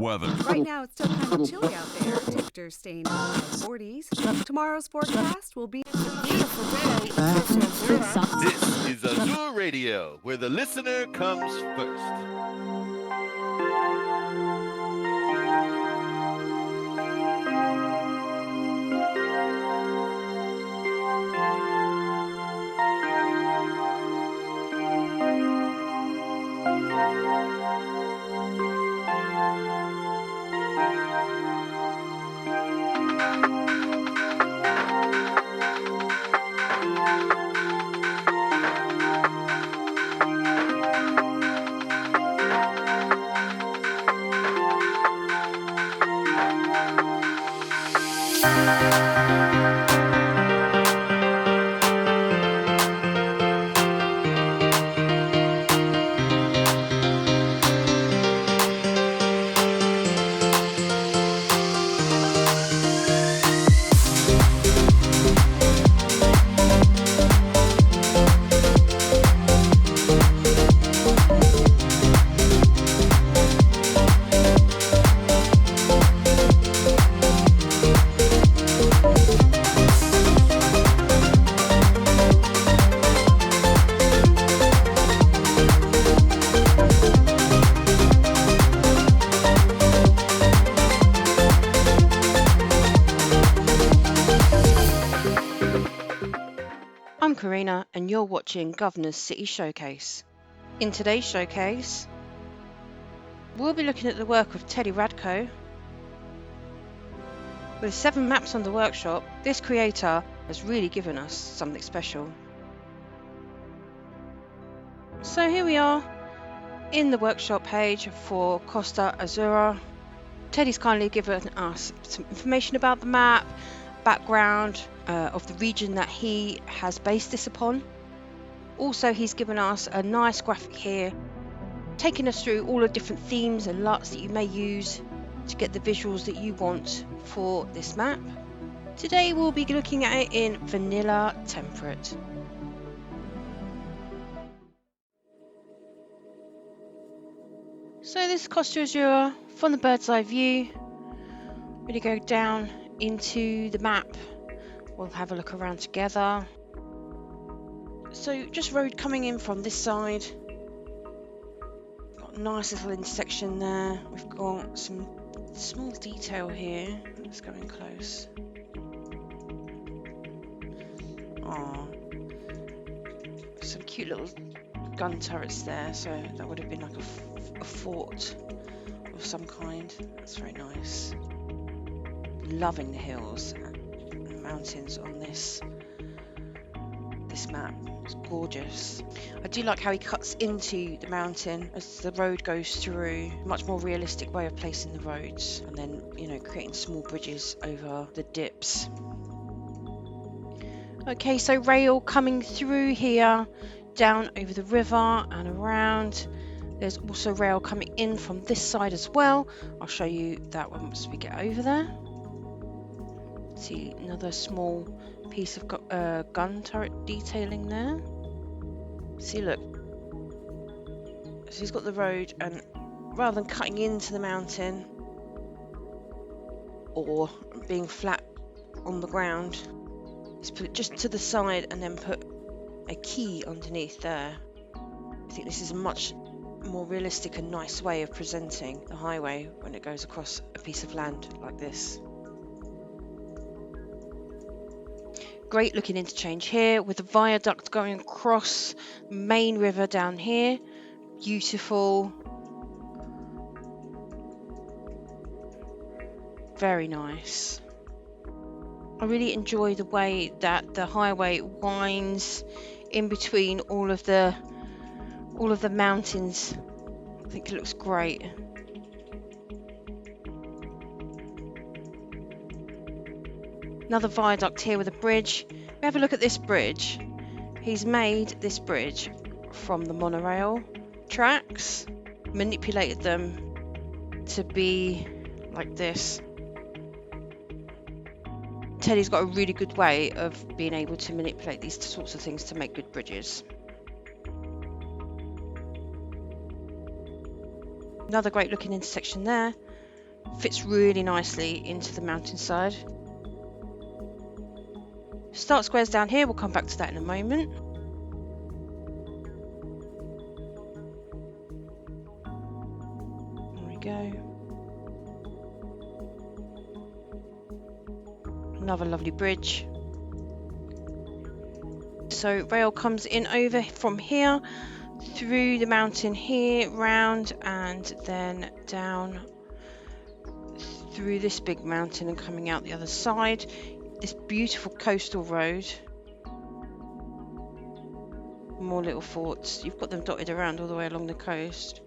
weather. Right now, it's still kind of chilly out there. Temperatures staying in the high 40s. Tomorrow's forecast will be a beautiful day. This is Azzurra Radio, where the listener comes first. And you're watching Guv'nor's City Showcase. In today's showcase, we'll be looking at the work of Teddy Radko. With 7 maps on the workshop, this creator has really given us something special. So here we are in the workshop page for Costa, Azzurra. Teddy's kindly given us some information about the map, background of the region that he has based this upon. Also, he's given us a nice graphic here, taking us through all the different themes and LUTs that you may use to get the visuals that you want for this map. Today we'll be looking at it in Vanilla Temperate. So this is Costa Azzurra from the bird's eye view. Really go down into the map. We'll have a look around together. So just road coming in from this side. Got a nice little intersection there. We've got some small detail here. Let's go in close. Oh, some cute little gun turrets there. So that would have been like a fort of some kind. That's very nice. Loving the hills and the mountains on this map. It's gorgeous. I do like how he cuts into the mountain as the road goes through. Much more realistic way of placing the roads, and then, you know, creating small bridges over the dips. Okay, so rail coming through here, down over the river and around. There's also rail coming in from this side as well. I'll show you that once we get over there. See another small piece of gun turret detailing there. See, look. So he's got the road, and rather than cutting into the mountain or being flat on the ground, he's put it just to the side and then put a key underneath there. I think this is a much more realistic and nice way of presenting the highway when it goes across a piece of land like this. Great looking interchange here with the viaduct going across main river down here. Beautiful. Very nice. I really enjoy the way that the highway winds in between all of the mountains. I think it looks great. Another viaduct here with a bridge. We have a look at this bridge. He's made this bridge from the monorail tracks, manipulated them to be like this. Teddy's got a really good way of being able to manipulate these sorts of things to make good bridges. Another great looking intersection there. Fits really nicely into the mountainside. Start squares down here, we'll come back to that in a moment. There we go. Another lovely bridge. So rail comes in over from here, through the mountain here, round, and then down through this big mountain and coming out the other side. This beautiful coastal road. More little forts. You've got them dotted around all the way along the coast.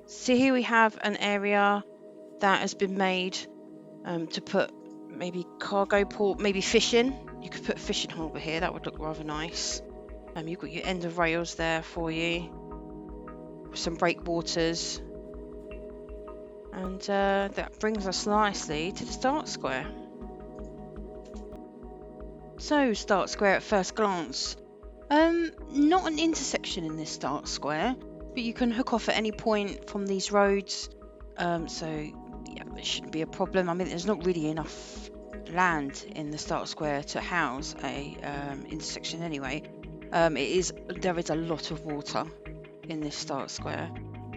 So here we have an area that has been made to put maybe cargo port, maybe fishing. You could put a fishing harbour here, that would look rather nice. You've got your end of rails there for you. Some breakwaters. And that brings us nicely to the start square. So, start square at first glance. Not an intersection in this start square, but you can hook off at any point from these roads. So, yeah, it shouldn't be a problem. I mean, there's not really enough land in the start square to house a intersection anyway. There is a lot of water in this start square.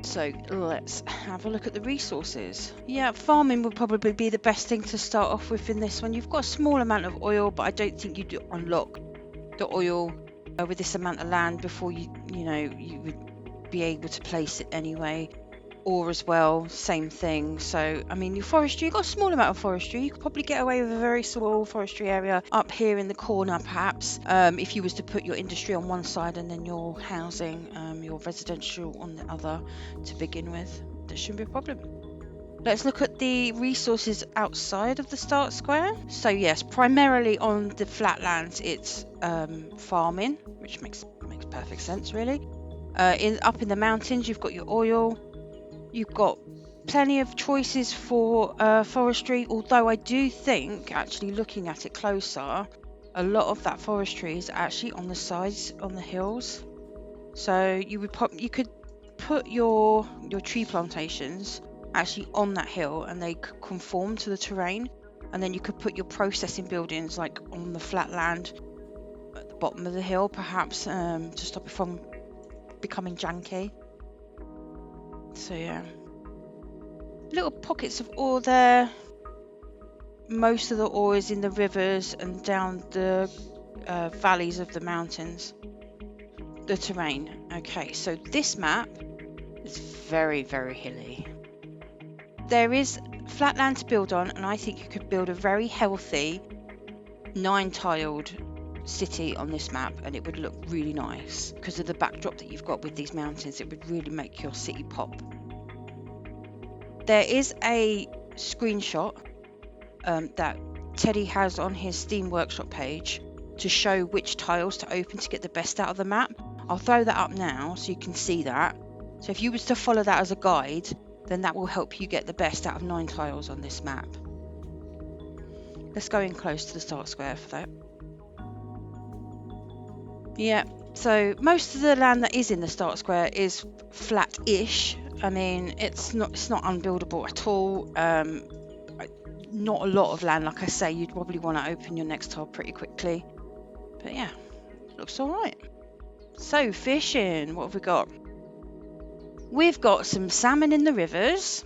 So let's have a look at the resources. Yeah, farming would probably be the best thing to start off with in this one. You've got a small amount of oil, but I don't think you'd unlock the oil with this amount of land before you would be able to place it anyway. Ore as well, same thing. So I mean, your forestry, you've got a small amount of forestry. You could probably get away with a very small forestry area up here in the corner, perhaps, if you was to put your industry on one side and then your housing, your residential on the other to begin with. There shouldn't be a problem. Let's look at the resources outside of the start square. So yes, primarily on the flatlands, it's farming, which makes perfect sense, really. Up in the mountains, you've got your oil. You've got plenty of choices for forestry, although I do think, actually looking at it closer, a lot of that forestry is actually on the sides, on the hills. So you could put your tree plantations actually on that hill, and they could conform to the terrain. And then you could put your processing buildings like on the flat land at the bottom of the hill, perhaps, to stop it from becoming janky. So yeah, little pockets of ore there. Most of the ore is in the rivers and down the valleys of the mountains, the terrain. Okay, so this map is very, very hilly. There is flat land to build on, and I think you could build a very healthy 9-tiled city on this map, and it would look really nice because of the backdrop that you've got with these mountains. It would really make your city pop. There is a screenshot that Teddy has on his Steam Workshop page to show which tiles to open to get the best out of the map. I'll throw that up now so you can see that. So if you was to follow that as a guide, then that will help you get the best out of 9 tiles on this map. Let's go in close to the start square for that. Yeah, so most of the land that is in the start square is flat-ish. I mean, it's not unbuildable at all. Not a lot of land, like I say. You'd probably want to open your next tile pretty quickly. But yeah, looks all right. So fishing, what have we got? We've got some salmon in the rivers.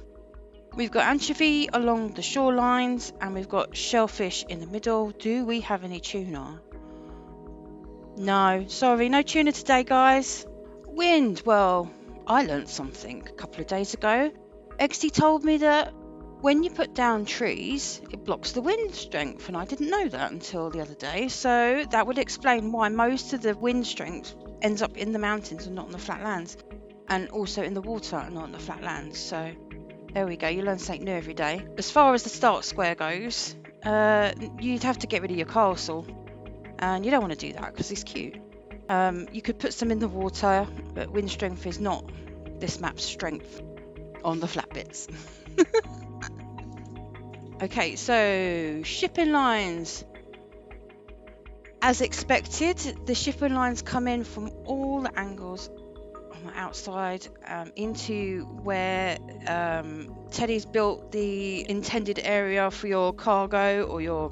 We've got anchovy along the shorelines, and we've got shellfish in the middle. Do we have any tuna? No, sorry, no tuna today, guys. Wind, well, I learnt something a couple of days ago. XD told me that when you put down trees, it blocks the wind strength, and I didn't know that until the other day. So that would explain why most of the wind strength ends up in the mountains and not on the flatlands, and also in the water and not on the flatlands. So there we go, you learn something new every day. As far as the start square goes, you'd have to get rid of your castle, and you don't want to do that because it's cute. You could put some in the water, but wind strength is not this map's strength on the flat bits. Okay, so shipping lines. As expected, the shipping lines come in from all the angles. Oh outside into where Teddy's built the intended area for your cargo or your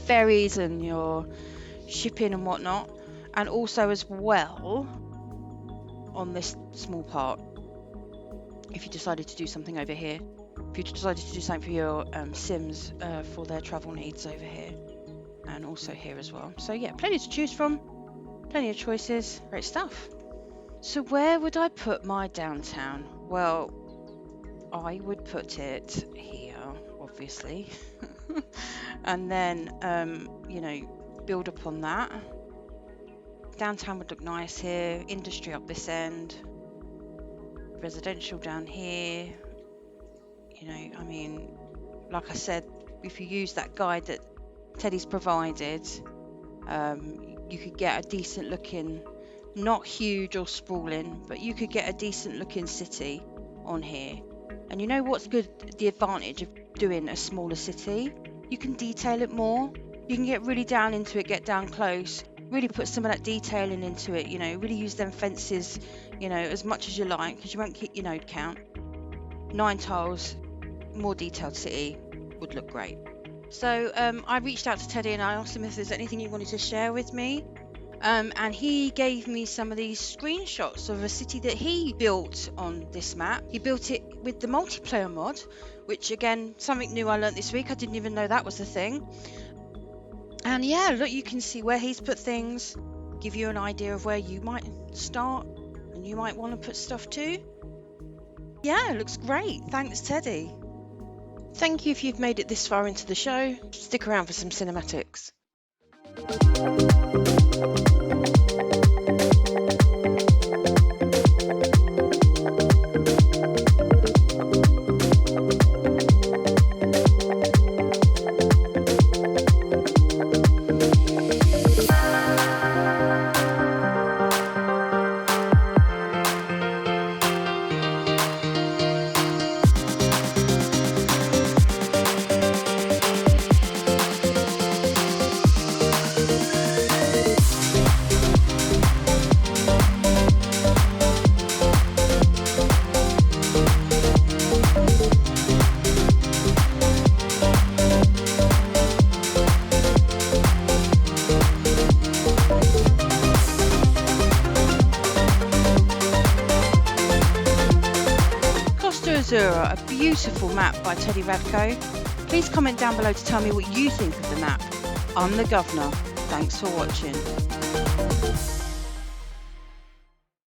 ferries and your shipping and whatnot, and also as well on this small part, if you decided to do something over here, if you decided to do something for your Sims for their travel needs over here, and also here as well. So yeah, plenty to choose from, plenty of choices, great stuff. So where would I put my downtown? Well, I would put it here, obviously, and then you know, build upon that. Downtown would look nice here, industry up this end, residential down here. You know, I mean, like I said, if you use that guide that Teddy's provided, you could get a decent looking, not huge or sprawling, but you could get a decent looking city on here. And you know what's good, the advantage of doing a smaller city? You can detail it more. You can get really down into it, get down close, really put some of that detailing into it, you know, really use them fences, you know, as much as you like, because you won't keep your node count. 9 tiles, more detailed city would look great. So I reached out to Teddy and I asked him if there's anything he wanted to share with me. And he gave me some of these screenshots of a city that he built on this map. He built it with the multiplayer mod, which again, something new I learned this week. I didn't even know that was a thing. And yeah, look, you can see where he's put things, give you an idea of where you might start and you might want to put stuff too. Yeah, it looks great. Thanks, Teddy. Thank you if you've made it this far into the show. Stick around for some cinematics. Azzurra, a beautiful map by Teddy Radko. Please comment down below to tell me what you think of the map. I'm the Guv'nor. Thanks for watching.